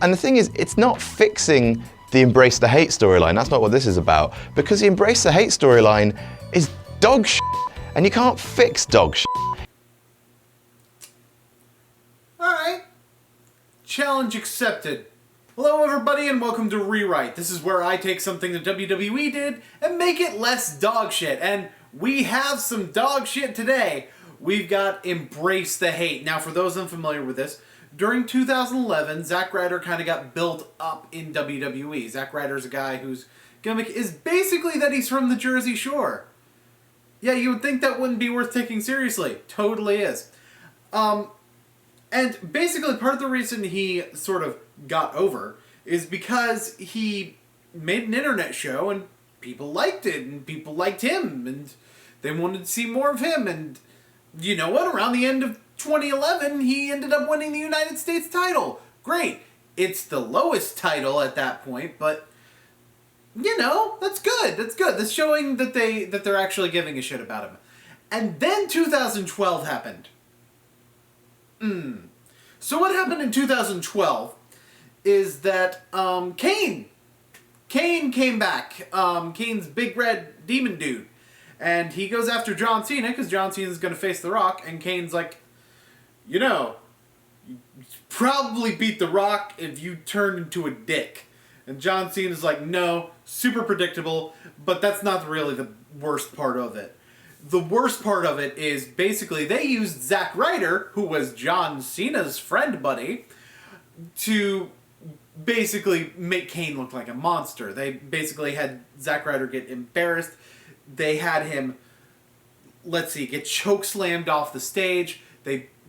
And the thing is, it's not fixing the Embrace the Hate storyline. That's not what this is about. Because the Embrace the Hate storyline is dog shit. And you can't fix dog shit. Alright. Challenge accepted. Hello everybody and welcome to ReWrite. This is where I take something that WWE did and make it less dog shit. And we have some dog shit today. We've got Embrace the Hate. Now for those unfamiliar with this, during 2011, Zack Ryder kind of got built up in WWE. Zack Ryder's a guy whose gimmick is basically that he's from the Jersey Shore. Yeah, you would think that wouldn't be worth taking seriously. Totally is. And basically part of the reason he sort of got over is because he made an internet show and people liked it and people liked him and they wanted to see more of him. And you know what? Around the end of 2011, he ended up winning the United States title. Great. It's the lowest title at that point, but you know, that's good. That's good. That's showing that they're actually giving a shit about him. And then 2012 happened. So what happened in 2012 is that Kane came back. Kane's big red demon dude. And he goes after John Cena because John Cena's going to face The Rock. And Kane's like, you know, you probably beat The Rock if you turned into a dick. And John Cena's like, no, super predictable, but that's not really the worst part of it. The worst part of it is basically they used Zack Ryder, who was John Cena's friend buddy, to basically make Kane look like a monster. They basically had Zack Ryder get embarrassed. They had him, get chokeslammed off the stage.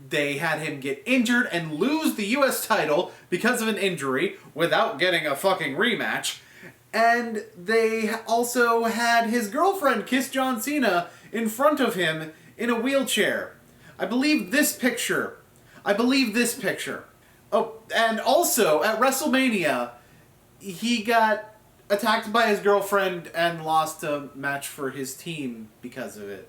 They had him get injured and lose the US title because of an injury without getting a fucking rematch. And they also had his girlfriend kiss John Cena in front of him in a wheelchair. I believe this picture. Oh, and also at WrestleMania, he got attacked by his girlfriend and lost a match for his team because of it.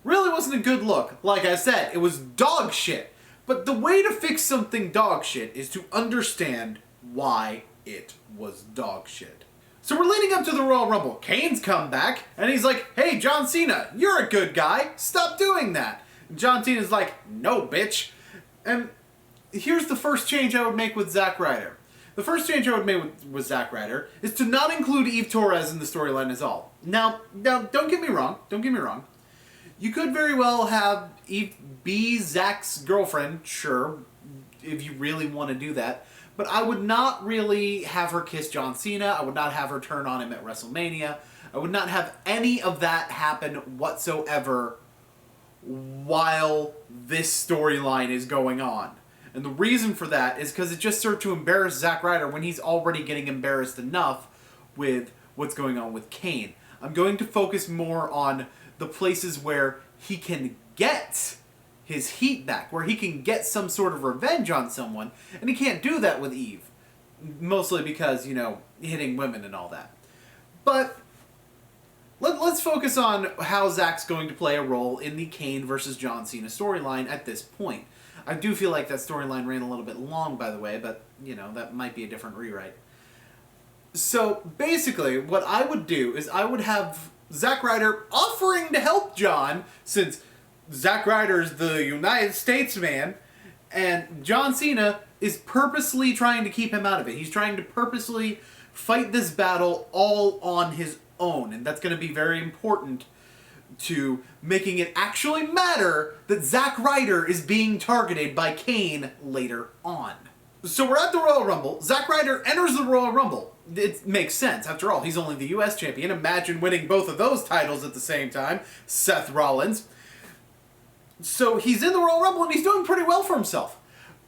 Really wasn't a good look. Like I said, it was dog shit. But the way to fix something dog shit is to understand why it was dog shit. So we're leading up to the Royal Rumble. Kane's come back, and he's like, hey, John Cena, you're a good guy. Stop doing that. And John Cena's like, no, bitch. And here's the first change I would make with Zack Ryder. The first change I would make with Zack Ryder is to not include Eve Torres in the storyline at all. Now, don't get me wrong. You could very well have Eve be Zack's girlfriend, sure, if you really want to do that. But I would not really have her kiss John Cena. I would not have her turn on him at WrestleMania. I would not have any of that happen whatsoever while this storyline is going on. And the reason for that is because it just served to embarrass Zack Ryder when he's already getting embarrassed enough with what's going on with Kane. I'm going to focus more on the places where he can get his heat back, where he can get some sort of revenge on someone, and he can't do that with Eve. Mostly because, you know, hitting women and all that. But let's focus on how Zack's going to play a role in the Kane versus John Cena storyline at this point. I do feel like that storyline ran a little bit long, by the way, but, you know, that might be a different rewrite. So, basically, what I would do is I would have Zack Ryder offering to help John, since Zack Ryder's the United States man, and John Cena is purposely trying to keep him out of it. He's trying to purposely fight this battle all on his own, and that's going to be very important to making it actually matter that Zack Ryder is being targeted by Kane later on. So we're at the Royal Rumble. Zack Ryder enters the Royal Rumble. It makes sense. After all, he's only the US champion. Imagine winning both of those titles at the same time. Seth Rollins. So he's in the Royal Rumble and he's doing pretty well for himself.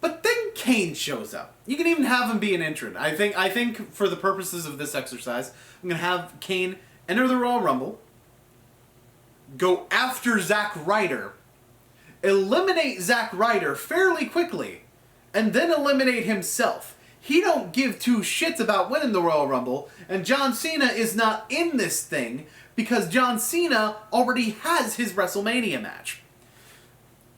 But then Kane shows up. You can even have him be an entrant. I think for the purposes of this exercise, I'm going to have Kane enter the Royal Rumble, go after Zack Ryder, eliminate Zack Ryder fairly quickly, and then eliminate himself. He don't give two shits about winning the Royal Rumble, and John Cena is not in this thing because John Cena already has his WrestleMania match.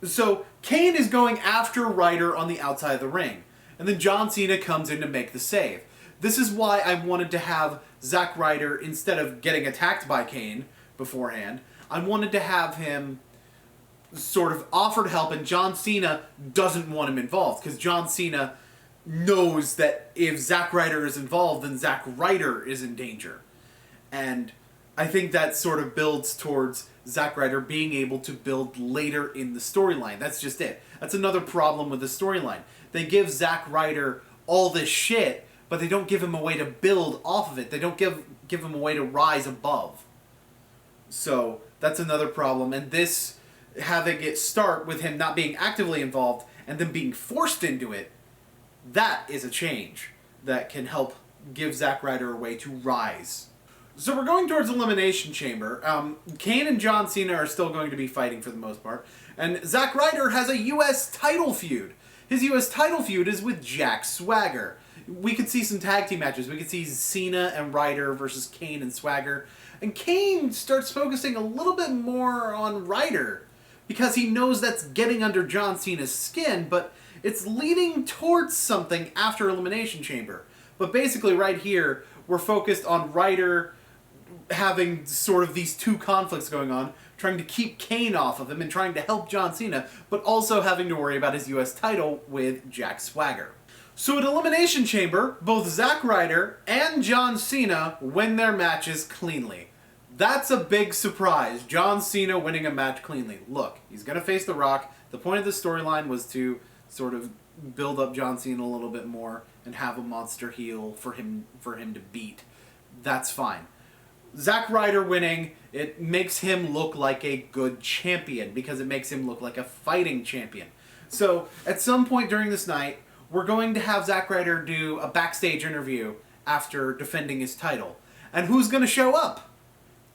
So Kane is going after Ryder on the outside of the ring. and then John Cena comes in to make the save. This is why I wanted to have Zack Ryder, instead of getting attacked by Kane beforehand, I wanted to have him sort of offered help, and John Cena doesn't want him involved, because John Cena knows that if Zack Ryder is involved, then Zack Ryder is in danger. And I think that sort of builds towards Zack Ryder being able to build later in the storyline. That's just it. That's another problem with the storyline. They give Zack Ryder all this shit, but they don't give him a way to build off of it. They don't give him a way to rise above. So that's another problem. And this, having it start with him not being actively involved and then being forced into it, that is a change that can help give Zack Ryder a way to rise. So we're going towards Elimination Chamber. Kane and John Cena are still going to be fighting for the most part. And Zack Ryder has a U.S. title feud. His U.S. title feud is with Jack Swagger. We could see some tag team matches. We could see Cena and Ryder versus Kane and Swagger. And Kane starts focusing a little bit more on Ryder, because he knows that's getting under John Cena's skin, but it's leading towards something after Elimination Chamber. But basically right here, we're focused on Ryder having sort of these two conflicts going on, trying to keep Kane off of him and trying to help John Cena, but also having to worry about his U.S. title with Jack Swagger. So at Elimination Chamber, both Zack Ryder and John Cena win their matches cleanly. That's a big surprise, John Cena winning a match cleanly. Look, he's going to face The Rock. The point of the storyline was to sort of build up John Cena a little bit more and have a monster heel for him to beat. That's fine. Zack Ryder winning, it makes him look like a good champion, because it makes him look like a fighting champion. So at some point during this night, we're going to have Zack Ryder do a backstage interview after defending his title. And who's going to show up?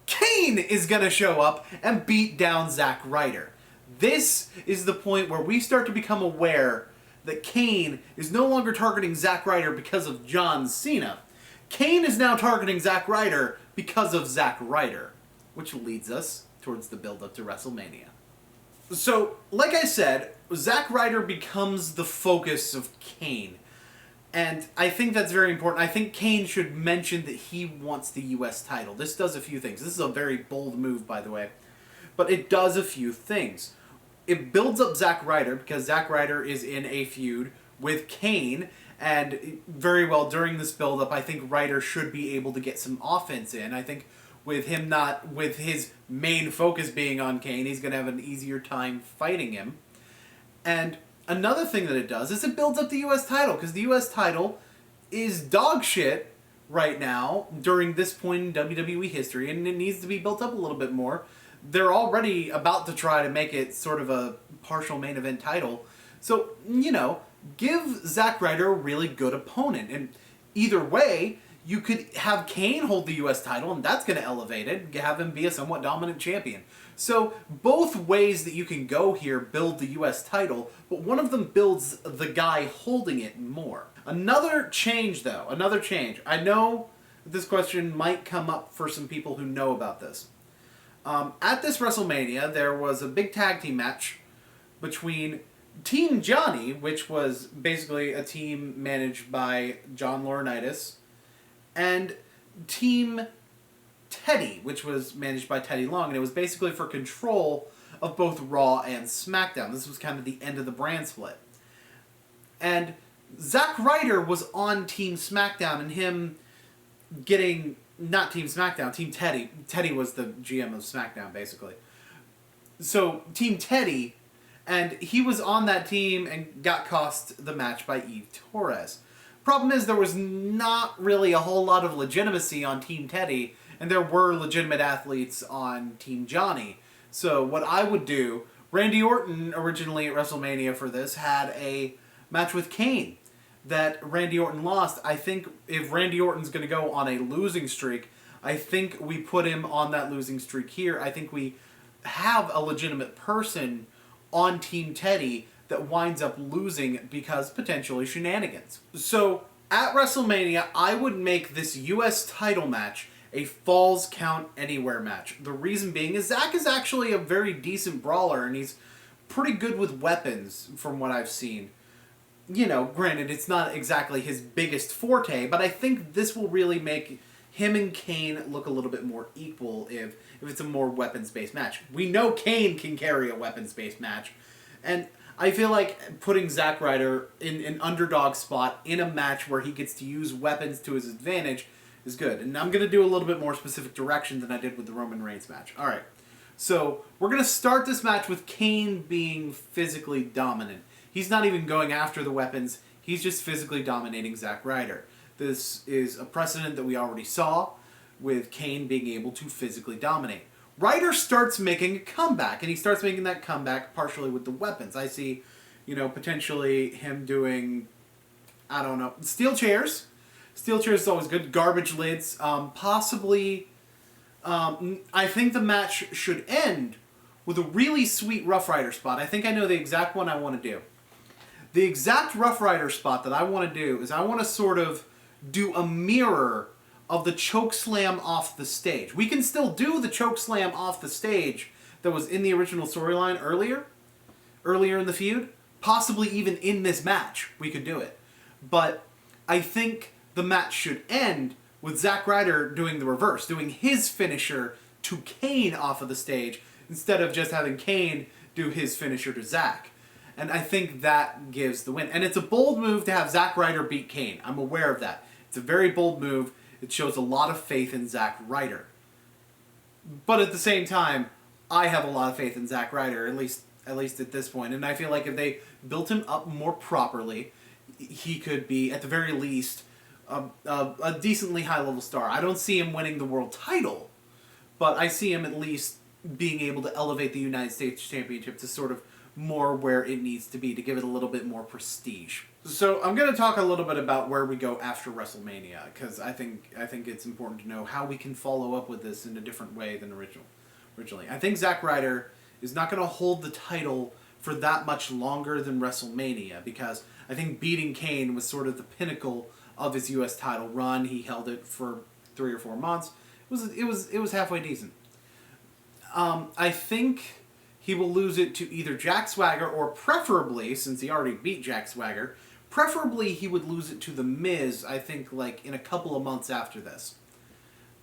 Kane is going to show up and beat down Zack Ryder. This is the point where we start to become aware that Kane is no longer targeting Zack Ryder because of John Cena. Kane is now targeting Zack Ryder because of Zack Ryder, which leads us towards the build-up to WrestleMania. So, like I said, Zack Ryder becomes the focus of Kane. And I think that's very important. I think Kane should mention that he wants the U.S. title. This does a few things. This is a very bold move, by the way. But it does a few things. It builds up Zack Ryder, because Zack Ryder is in a feud with Kane. And very well, during this build-up, I think Ryder should be able to get some offense in. I think with his main focus being on Kane, he's going to have an easier time fighting him. And another thing that it does is it builds up the U.S. title, because the U.S. title is dog shit right now during this point in WWE history, and it needs to be built up a little bit more. They're already about to try to make it sort of a partial main event title. So, give Zack Ryder a really good opponent. And either way, you could have Kane hold the U.S. title, and that's going to elevate it, have him be a somewhat dominant champion. So both ways that you can go here build the U.S. title, but one of them builds the guy holding it more. Another change. I know this question might come up for some people who know about this. At this WrestleMania, there was a big tag team match between Team Johnny, which was basically a team managed by John Laurinaitis, and Team Teddy, which was managed by Teddy Long, and it was basically for control of both Raw and SmackDown. This was kind of the end of the brand split. And Zack Ryder was on Team SmackDown, and him getting, not Team SmackDown, Team Teddy. Teddy was the GM of SmackDown, basically. So, Team Teddy, and he was on that team and got cost the match by Eve Torres. Problem is, there was not really a whole lot of legitimacy on Team Teddy, and there were legitimate athletes on Team Johnny. So what I would do, Randy Orton originally at WrestleMania for this had a match with Kane that Randy Orton lost. I think if Randy Orton's going to go on a losing streak, I think we put him on that losing streak here. I think we have a legitimate person on Team Teddy that winds up losing because potentially shenanigans. So at WrestleMania, I would make this U.S. title match a Falls Count Anywhere match. The reason being is Zack is actually a very decent brawler, and he's pretty good with weapons from what I've seen. you know, granted, it's not exactly his biggest forte, but I think this will really make him and Kane look a little bit more equal if it's a more weapons-based match. We know Kane can carry a weapons-based match, and I feel like putting Zack Ryder in an underdog spot in a match where he gets to use weapons to his advantage is good. And I'm going to do a little bit more specific direction than I did with the Roman Reigns match. Alright, so we're going to start this match with Kane being physically dominant. He's not even going after the weapons, he's just physically dominating Zack Ryder. This is a precedent that we already saw with Kane being able to physically dominate. Ryder starts making a comeback, and he starts making that comeback partially with the weapons. I see, you know, potentially him doing, I don't know, steel chairs. Steel chairs is always good. Garbage lids. Possibly, I think the match should end with a really sweet Rough Rider spot. I think I know the exact one I want to do. The exact Rough Rider spot that I want to do is I want to sort of do a mirror of the chokeslam off the stage. We can still do the chokeslam off the stage that was in the original storyline earlier in the feud. Possibly even in this match, we could do it. But I think the match should end with Zack Ryder doing the reverse, doing his finisher to Kane off of the stage, instead of just having Kane do his finisher to Zack. And I think that gives the win. And it's a bold move to have Zack Ryder beat Kane. I'm aware of that. It's a very bold move. It shows a lot of faith in Zack Ryder. But at the same time, I have a lot of faith in Zack Ryder, at least at this point. And I feel like if they built him up more properly, he could be, at the very least, a decently high-level star. I don't see him winning the world title, but I see him at least being able to elevate the United States Championship to sort of more where it needs to be, to give it a little bit more prestige. So I'm going to talk a little bit about where we go after WrestleMania, because I think it's important to know how we can follow up with this in a different way than originally. I think Zack Ryder is not going to hold the title for that much longer than WrestleMania, because I think beating Kane was sort of the pinnacle of his U.S. title run. He held it for 3 or 4 months. It was halfway decent. I think he will lose it to either Jack Swagger, or preferably, since he already beat Jack Swagger, preferably he would lose it to The Miz, I think, like, in a couple of months after this.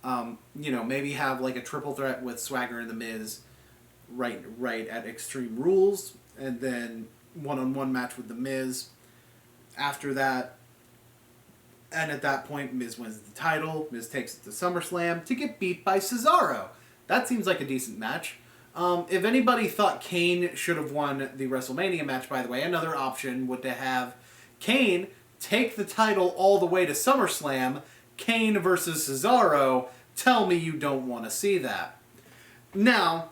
You know, maybe have, like, a triple threat with Swagger and The Miz right at Extreme Rules, and then one-on-one match with The Miz after that. And at that point, Miz wins the title, Miz takes it to SummerSlam to get beat by Cesaro. That seems like a decent match. If anybody thought Kane should have won the WrestleMania match, by the way, another option would to have Kane take the title all the way to SummerSlam, Kane versus Cesaro. Tell me you don't want to see that. Now,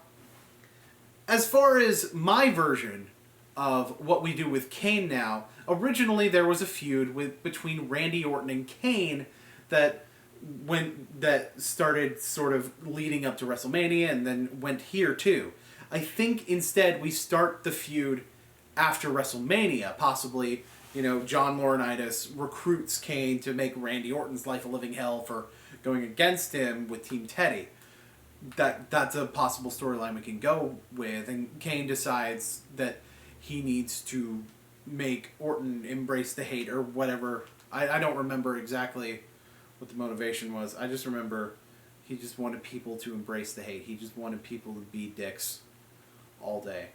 as far as my version of what we do with Kane now, originally there was a feud between Randy Orton and Kane that started sort of leading up to WrestleMania and then went here too. I think instead we start the feud after WrestleMania. Possibly, you know, John Laurinaitis recruits Kane to make Randy Orton's life a living hell for going against him with Team Teddy. That's a possible storyline we can go with, and Kane decides that he needs to make Orton embrace the hate or whatever. I don't remember exactly what the motivation was. I just remember he just wanted people to embrace the hate. He just wanted people to be dicks all day.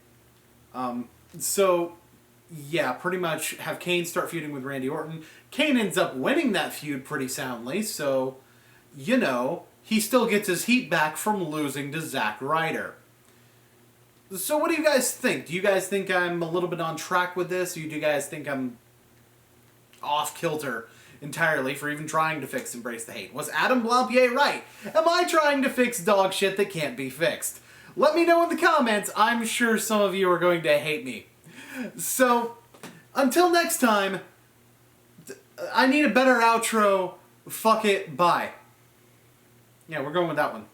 So, yeah, pretty much have Kane start feuding with Randy Orton. Kane ends up winning that feud pretty soundly, so, you know, he still gets his heat back from losing to Zack Ryder. So what do you guys think? Do you guys think I'm a little bit on track with this, or do you guys think I'm off kilter entirely for even trying to fix Embrace the Hate? Was Adam Blampied right? Am I trying to fix dog shit that can't be fixed? Let me know in the comments. I'm sure some of you are going to hate me. So, until next time, I need a better outro. Fuck it. Bye. Yeah, we're going with that one.